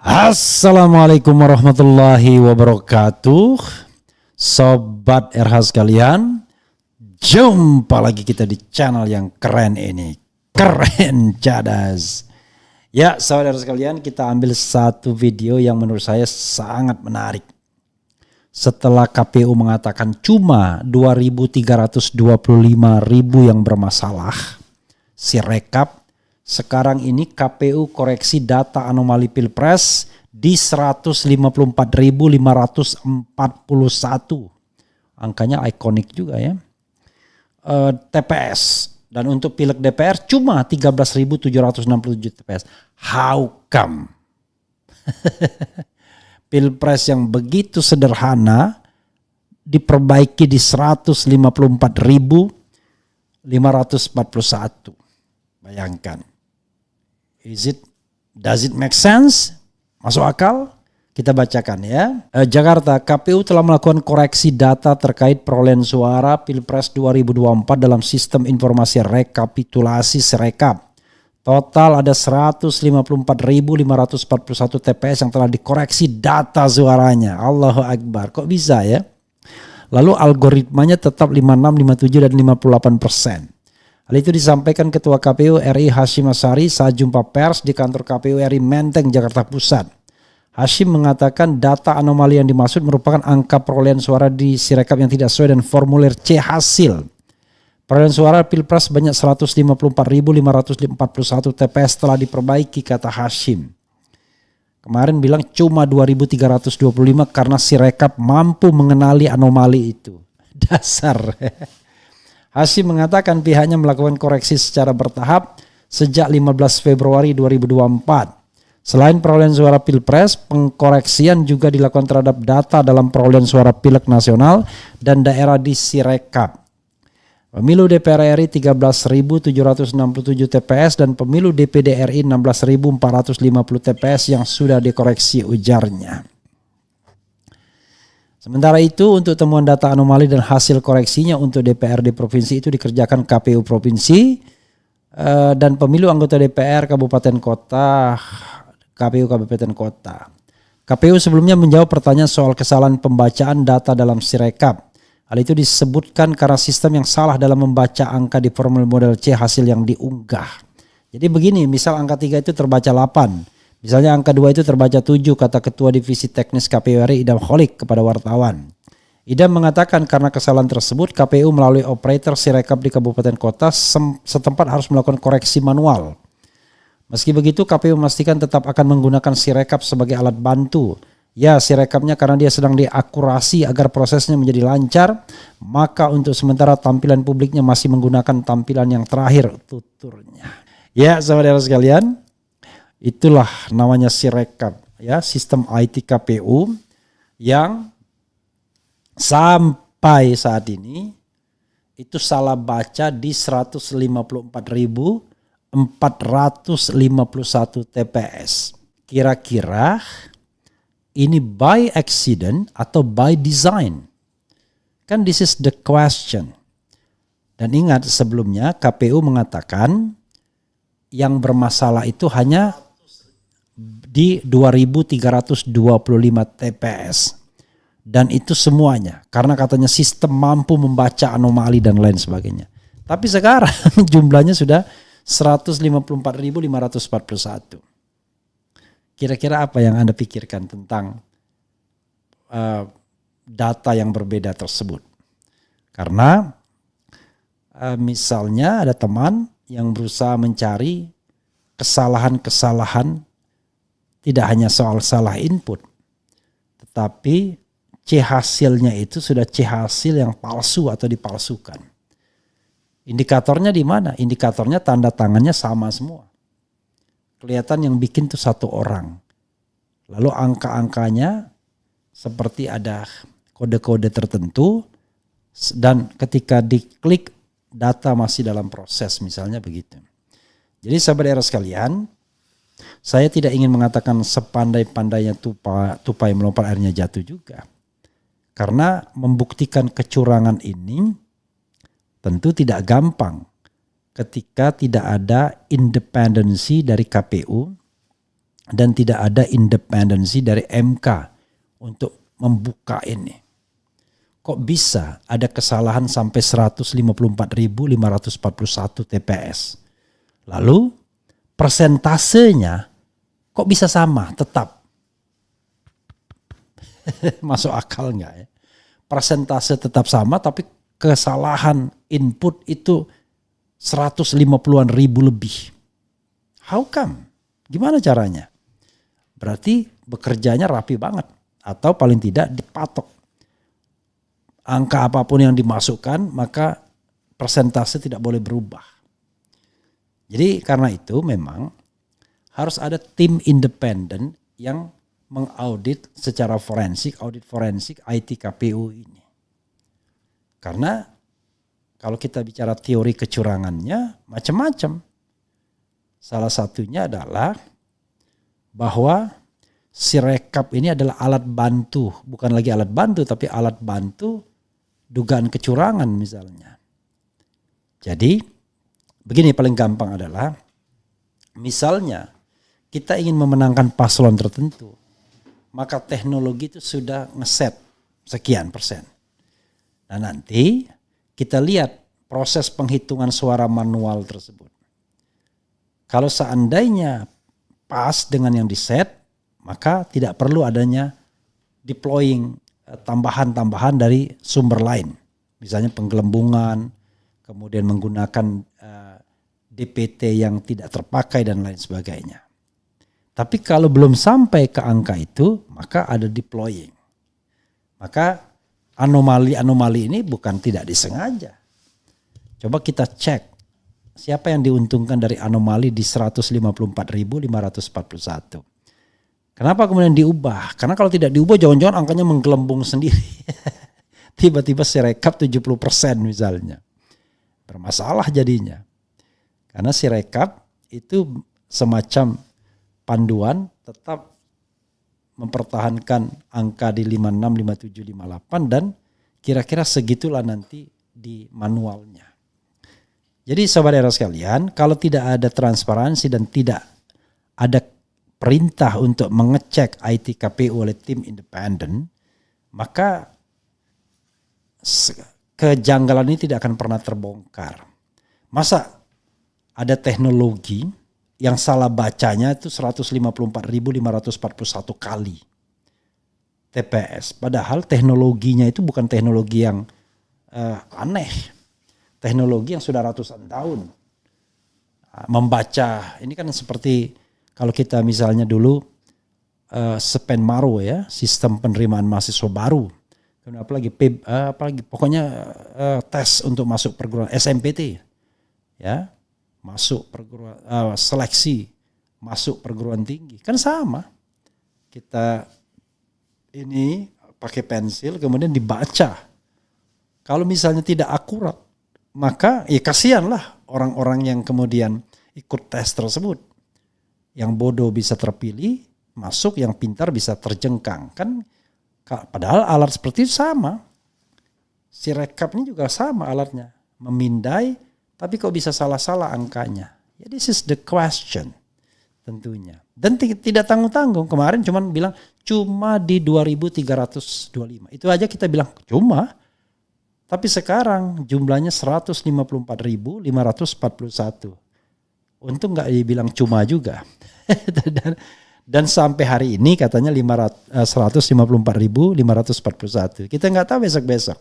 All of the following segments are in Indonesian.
Assalamualaikum warahmatullahi wabarakatuh. Sobat RH sekalian, jumpa lagi kita di channel yang keren ini. Keren cadas. Ya saudara sekalian, kita ambil satu video yang menurut saya sangat menarik. Setelah KPU mengatakan cuma 2.325.000 yang bermasalah Sirekap, sekarang ini KPU koreksi data anomali Pilpres di 154.541. Angkanya ikonik juga ya. TPS. Dan untuk Pileg DPR cuma 13.767 TPS. How come? Pilpres yang begitu sederhana diperbaiki di 154.541. Bayangkan. Does it make sense? Masuk akal? Kita bacakan ya. Jakarta, KPU telah melakukan koreksi data terkait perolehan suara Pilpres 2024 dalam sistem informasi rekapitulasi Sirekap. Total ada 154.541 TPS yang telah dikoreksi data suaranya. Allahu Akbar. Kok bisa ya? Lalu algoritmanya tetap 56, 57 dan 58%. Hal itu disampaikan Ketua KPU RI Hashim Asyari saat jumpa pers di kantor KPU RI Menteng, Jakarta Pusat. Hashim mengatakan data anomali yang dimaksud merupakan angka perolehan suara di Sirekap yang tidak sesuai dan formulir C hasil. Perolehan suara Pilpres sebanyak 154.541 TPS telah diperbaiki, kata Hashim. Kemarin bilang cuma 2.325 karena Sirekap mampu mengenali anomali itu. Dasar. Hashim mengatakan pihaknya melakukan koreksi secara bertahap sejak 15 Februari 2024. Selain perolehan suara Pilpres, pengkoreksian juga dilakukan terhadap data dalam perolehan suara Pileg nasional dan daerah di Sirekap. Pemilu DPR RI 13.767 TPS dan pemilu DPD RI 16.450 TPS yang sudah dikoreksi, ujarnya. Sementara itu untuk temuan data anomali dan hasil koreksinya untuk DPRD provinsi itu dikerjakan KPU provinsi dan pemilu anggota DPR kabupaten kota, KPU kabupaten kota. KPU sebelumnya menjawab pertanyaan soal kesalahan pembacaan data dalam Sirekap. Hal itu disebutkan karena sistem yang salah dalam membaca angka di formulir model C hasil yang diunggah. Jadi begini, misal angka 3 itu terbaca 8. Misalnya angka 2 itu terbaca 7, kata Ketua Divisi Teknis KPU RI Idam Kholik kepada wartawan. Idam mengatakan karena kesalahan tersebut KPU melalui operator Sirekap di kabupaten kota setempat harus melakukan koreksi manual. Meski begitu KPU memastikan tetap akan menggunakan Sirekap sebagai alat bantu. Ya, Sirekapnya karena dia sedang diakurasi agar prosesnya menjadi lancar, maka untuk sementara tampilan publiknya masih menggunakan tampilan yang terakhir, tuturnya. Ya, saudara sekalian, itulah namanya Sirekap, ya, sistem IT KPU yang sampai saat ini itu salah baca di 154.451 TPS. Kira-kira ini by accident atau by design? Kan this is the question. Dan ingat sebelumnya KPU mengatakan yang bermasalah itu hanya di 2.325 TPS. Dan itu semuanya. Karena katanya sistem mampu membaca anomali dan lain sebagainya. Tapi sekarang jumlahnya sudah 154.541. Kira-kira apa yang Anda pikirkan tentang data yang berbeda tersebut? Karena misalnya ada teman yang berusaha mencari kesalahan-kesalahan, tidak hanya soal salah input, tetapi C hasilnya itu sudah C hasil yang palsu atau dipalsukan. Indikatornya di mana? Indikatornya tanda tangannya sama semua. Kelihatan yang bikin tuh satu orang. Lalu angka-angkanya seperti ada kode-kode tertentu dan ketika diklik data masih dalam proses, misalnya begitu. Jadi sahabat daerah sekalian, saya tidak ingin mengatakan sepandai-pandainya tupai melompat airnya jatuh juga. Karena membuktikan kecurangan ini tentu tidak gampang ketika tidak ada independensi dari KPU dan tidak ada independensi dari MK untuk membuka ini. Kok bisa ada kesalahan sampai 154.541 TPS? Lalu persentasenya kok bisa sama tetap? Masuk akal nggak ya? Persentase tetap sama tapi kesalahan input itu 150-an ribu lebih. How come? Gimana caranya? Berarti bekerjanya rapi banget. Atau paling tidak dipatok. Angka apapun yang dimasukkan maka persentase tidak boleh berubah. Jadi karena itu memang harus ada tim independen yang mengaudit secara forensik, audit forensik IT KPU ini. Karena kalau kita bicara teori kecurangannya macam-macam. Salah satunya adalah bahwa Sirekap ini adalah alat bantu, bukan lagi alat bantu tapi alat bantu dugaan kecurangan misalnya. Jadi begini paling gampang adalah misalnya kita ingin memenangkan paslon tertentu, maka teknologi itu sudah ngeset sekian persen. Nah nanti kita lihat proses penghitungan suara manual tersebut. Kalau seandainya pas dengan yang diset, maka tidak perlu adanya deploying tambahan-tambahan dari sumber lain. Misalnya penggelembungan, kemudian menggunakan DPT yang tidak terpakai dan lain sebagainya. Tapi kalau belum sampai ke angka itu, maka ada deploying. Maka anomali-anomali ini bukan tidak disengaja. Coba kita cek siapa yang diuntungkan dari anomali di 154.541. Kenapa kemudian diubah? Karena kalau tidak diubah jangan-jangan angkanya menggelembung sendiri. Tiba-tiba Sirekap 70% misalnya. Bermasalah jadinya. Karena Sirekap itu semacam panduan tetap mempertahankan angka di 56, 57, 58 dan kira-kira segitulah nanti di manualnya. Jadi saudara sekalian, kalau tidak ada transparansi dan tidak ada perintah untuk mengecek IT KPU oleh tim independen, maka kejanggalan ini tidak akan pernah terbongkar. Masa ada teknologi yang salah bacanya itu 154.541 kali TPS. Padahal teknologinya itu bukan teknologi yang aneh. Teknologi yang sudah ratusan tahun. Membaca, ini kan seperti kalau kita misalnya dulu Spenmaro ya, sistem penerimaan mahasiswa baru. Apalagi pokoknya tes untuk masuk perguruan SMPT ya, masuk perguruan seleksi masuk perguruan tinggi. Kan sama. Kita ini pakai pensil kemudian dibaca. Kalau misalnya tidak akurat, maka ya kasihanlah orang-orang yang kemudian ikut tes tersebut. Yang bodoh bisa terpilih, masuk, yang pintar bisa terjengkang. Kan padahal alat seperti itu sama. Sirekap ini juga sama alatnya. Memindai, tapi kok bisa salah-salah angkanya. Ya, this is the question tentunya. Dan tidak tanggung-tanggung. Kemarin cuma di 2.325. Itu aja kita bilang cuma. Tapi sekarang jumlahnya 154.541. Untung gak dibilang cuma juga. dan sampai hari ini katanya 154.541. Kita nggak tahu besok-besok.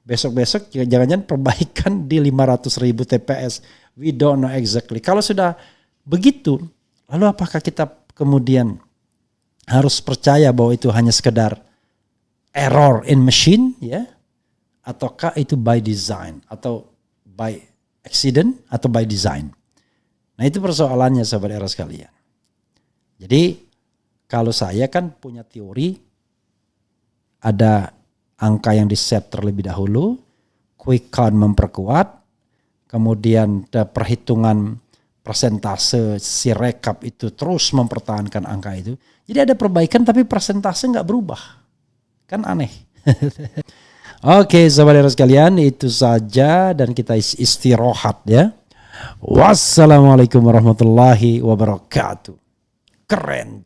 Besok-besok jangan-jangan perbaikan di 500.000 TPS. We don't know exactly. Kalau sudah begitu, lalu apakah kita kemudian harus percaya bahwa itu hanya sekedar error in machine, ya? Ataukah itu by design atau by accident atau by design? Nah itu persoalannya sahabat era sekalian. Jadi kalau saya kan punya teori, ada angka yang di-set terlebih dahulu, quick count memperkuat, kemudian perhitungan persentase Sirekap itu terus mempertahankan angka itu. Jadi ada perbaikan tapi persentase nggak berubah. Kan aneh. Oke sahabat sekalian, itu saja dan kita istirahat ya. Wassalamualaikum warahmatullahi wabarakatuh. Keren.